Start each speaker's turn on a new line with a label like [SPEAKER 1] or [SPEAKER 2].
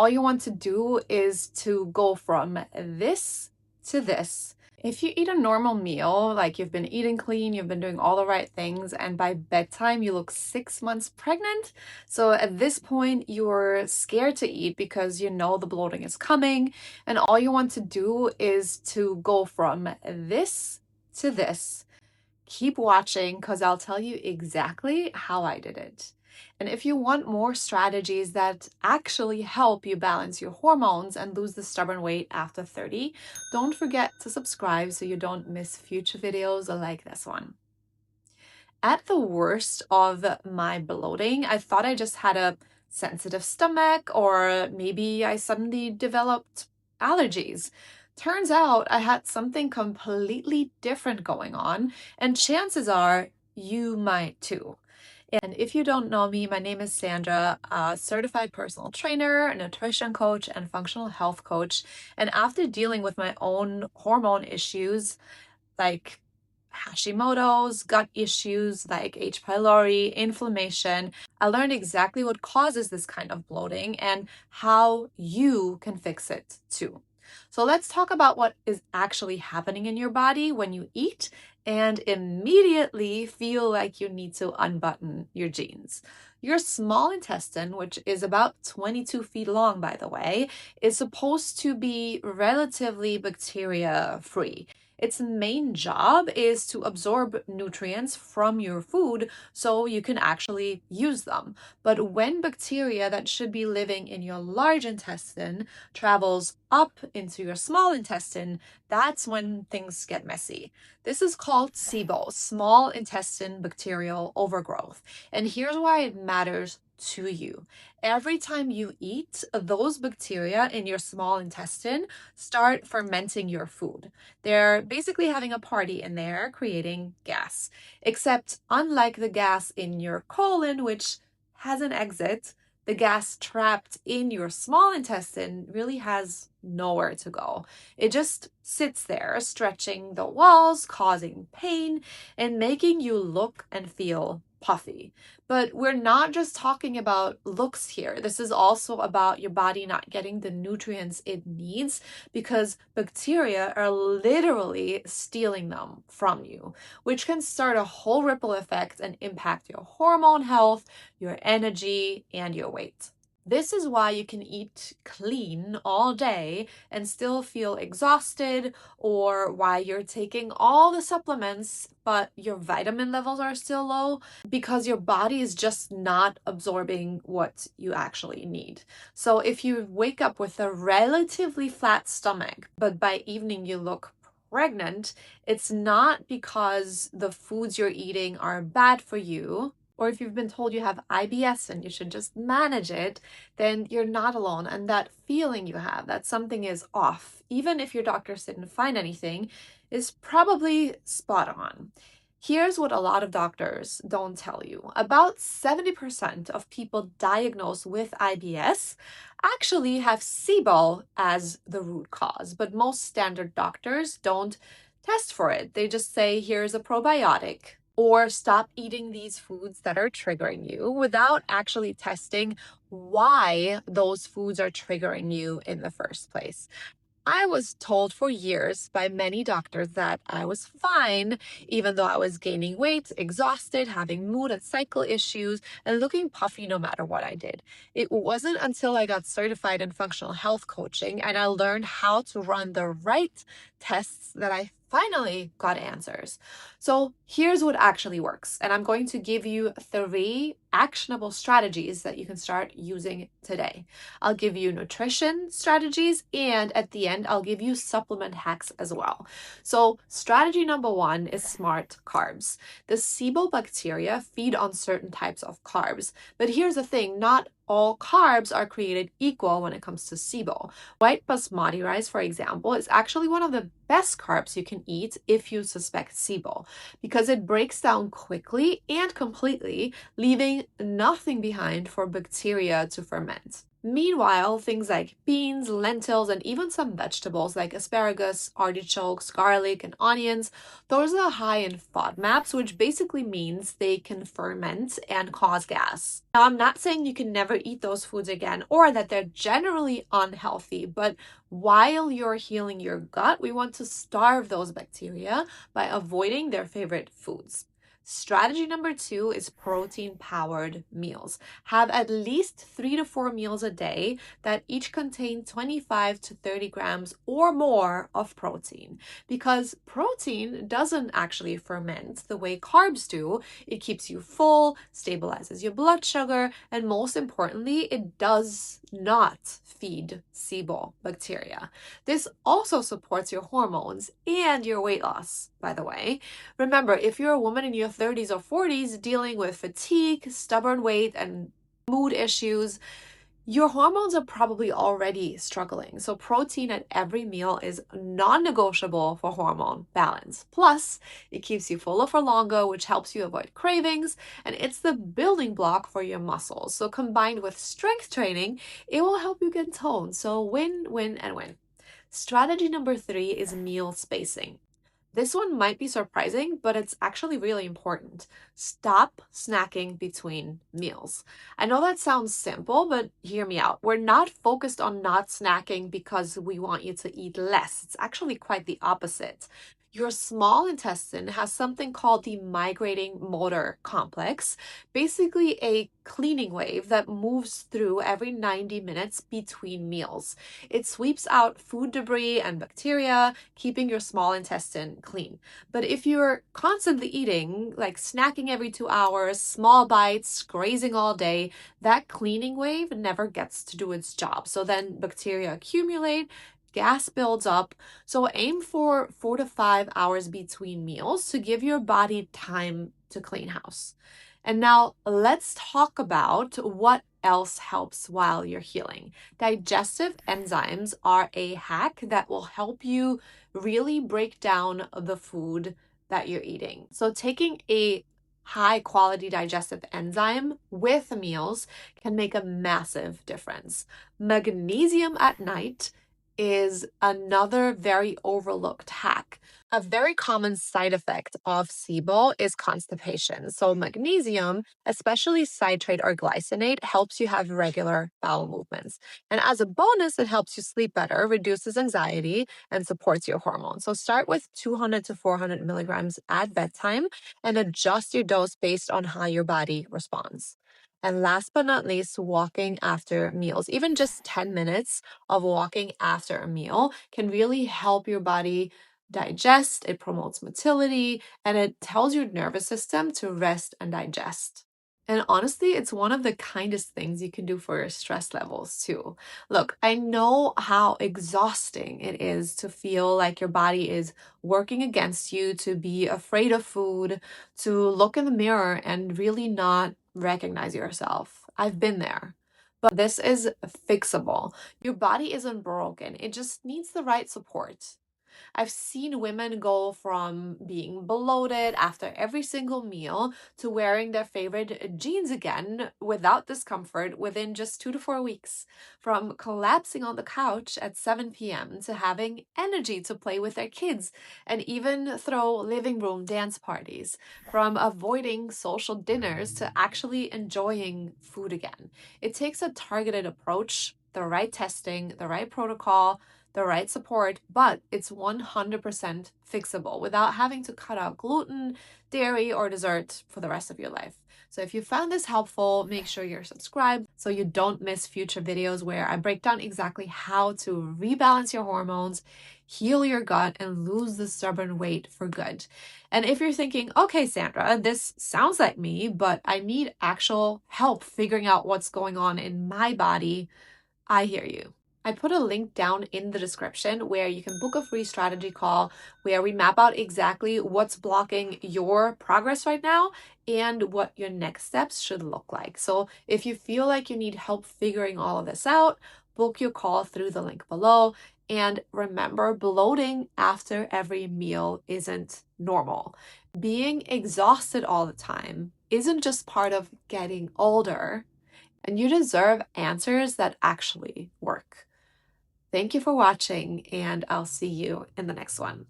[SPEAKER 1] All you want to do is to go from this to this. If you eat a normal meal, like you've been eating clean, you've been doing all the right things, and by bedtime you look 6 months pregnant, so at this point you're scared to eat because you know the bloating is coming, and all you want to do is to go from this to this. Keep watching because I'll tell you exactly how I did it. And if you want more strategies that actually help you balance your hormones and lose the stubborn weight after 30, don't forget to subscribe so you don't miss future videos like this one. At the worst of my bloating, I thought I just had a sensitive stomach, or maybe I suddenly developed allergies. Turns out I had something completely different going on, and chances are you might too. And if you don't know me, my name is Sandra, a certified personal trainer, a nutrition coach, and functional health coach. And after dealing with my own hormone issues, like Hashimoto's, gut issues like H. pylori, inflammation, I learned exactly what causes this kind of bloating and how you can fix it too. So let's talk about what is actually happening in your body when you eat and immediately feel like you need to unbutton your jeans. Your small intestine, which is about 22 feet long, by the way, is supposed to be relatively bacteria free. Its main job is to absorb nutrients from your food so you can actually use them. But when bacteria that should be living in your large intestine travels up into your small intestine, that's when things get messy. This is called SIBO, small intestine bacterial overgrowth. And here's why it matters to you. Every time you eat, those bacteria in your small intestine start fermenting your food. They're basically having a party in there, creating gas. Except unlike the gas in your colon, which has an exit, the gas trapped in your small intestine really has nowhere to go. It just sits there, stretching the walls, causing pain, and making you look and feel puffy. But we're not just talking about looks here. This is also about your body not getting the nutrients it needs because bacteria are literally stealing them from you, which can start a whole ripple effect and impact your hormone health, your energy, and your weight. This is why you can eat clean all day and still feel exhausted, or why you're taking all the supplements but your vitamin levels are still low, because your body is just not absorbing what you actually need. So if you wake up with a relatively flat stomach, but by evening you look pregnant, it's not because the foods you're eating are bad for you, or if you've been told you have IBS and you should just manage it, then you're not alone. And that feeling you have that something is off, even if your doctors didn't find anything, is probably spot on. Here's what a lot of doctors don't tell you. About 70% of people diagnosed with IBS actually have SIBO as the root cause, but most standard doctors don't test for it. They just say, here's a probiotic, or stop eating these foods that are triggering you, without actually testing why those foods are triggering you in the first place. I was told for years by many doctors that I was fine, even though I was gaining weight, exhausted, having mood and cycle issues, and looking puffy no matter what I did. It wasn't until I got certified in functional health coaching and I learned how to run the right tests that I finally got answers. So here's what actually works. And I'm going to give you 3 actionable strategies that you can start using today. I'll give you nutrition strategies, and at the end, I'll give you supplement hacks as well. So strategy number 1 is smart carbs. The SIBO bacteria feed on certain types of carbs. But here's the thing, not all carbs are created equal when it comes to SIBO. White basmati rice, for example, is actually one of the best carbs you can eat if you suspect SIBO, because it breaks down quickly and completely, leaving nothing behind for bacteria to ferment. Meanwhile, things like beans, lentils, and even some vegetables like asparagus, artichokes, garlic, and onions, those are high in FODMAPs, which basically means they can ferment and cause gas. Now, I'm not saying you can never eat those foods again or that they're generally unhealthy, but while you're healing your gut, we want to starve those bacteria by avoiding their favorite foods. Strategy number 2 is protein-powered meals. Have at least 3 to 4 meals a day that each contain 25 to 30 grams or more of protein. Because protein doesn't actually ferment the way carbs do. It keeps you full, stabilizes your blood sugar, and most importantly, it does not feed SIBO bacteria. This also supports your hormones and your weight loss, by the way. Remember, if you're a woman in your 30s or 40s dealing with fatigue, stubborn weight, and mood issues, your hormones are probably already struggling. So protein at every meal is non-negotiable for hormone balance. Plus, it keeps you fuller for longer, which helps you avoid cravings, and it's the building block for your muscles. So combined with strength training, it will help you get toned. So win, win, and win. Strategy number 3 is meal spacing. This one might be surprising, but it's actually really important. Stop snacking between meals. I know that sounds simple, but hear me out. We're not focused on not snacking because we want you to eat less. It's actually quite the opposite. Your small intestine has something called the migrating motor complex, basically a cleaning wave that moves through every 90 minutes between meals. It sweeps out food debris and bacteria, keeping your small intestine clean. But if you're constantly eating, like snacking every 2 hours, small bites, grazing all day, that cleaning wave never gets to do its job. So then bacteria accumulate, gas builds up. So aim for 4 to 5 hours between meals to give your body time to clean house. And now let's talk about what else helps while you're healing. Digestive enzymes are a hack that will help you really break down the food that you're eating. So taking a high quality digestive enzyme with meals can make a massive difference. Magnesium at night is another very overlooked hack. A very common side effect of SIBO is constipation. So magnesium, especially citrate or glycinate, helps you have regular bowel movements. And as a bonus, it helps you sleep better, reduces anxiety, and supports your hormones. So start with 200 to 400 milligrams at bedtime and adjust your dose based on how your body responds. And last but not least, walking after meals. Even just 10 minutes of walking after a meal can really help your body digest, it promotes motility, and it tells your nervous system to rest and digest. And honestly, it's one of the kindest things you can do for your stress levels too. Look, I know how exhausting it is to feel like your body is working against you, to be afraid of food, to look in the mirror and really not recognize yourself. I've been there. But this is fixable. Your body isn't broken, it just needs the right support. I've seen women go from being bloated after every single meal to wearing their favorite jeans again without discomfort within just 2 to 4 weeks. From collapsing on the couch at 7 p.m. to having energy to play with their kids and even throw living room dance parties. From avoiding social dinners to actually enjoying food again. It takes a targeted approach, the right testing, the right protocol, the right support, but it's 100% fixable without having to cut out gluten, dairy, or dessert for the rest of your life. So if you found this helpful, make sure you're subscribed so you don't miss future videos where I break down exactly how to rebalance your hormones, heal your gut, and lose the stubborn weight for good. And if you're thinking, okay, Sandra, this sounds like me, but I need actual help figuring out what's going on in my body, I hear you. I put a link down in the description where you can book a free strategy call where we map out exactly what's blocking your progress right now and what your next steps should look like. So if you feel like you need help figuring all of this out, book your call through the link below. And remember, bloating after every meal isn't normal. Being exhausted all the time isn't just part of getting older. And you deserve answers that actually work. Thank you for watching, and I'll see you in the next one.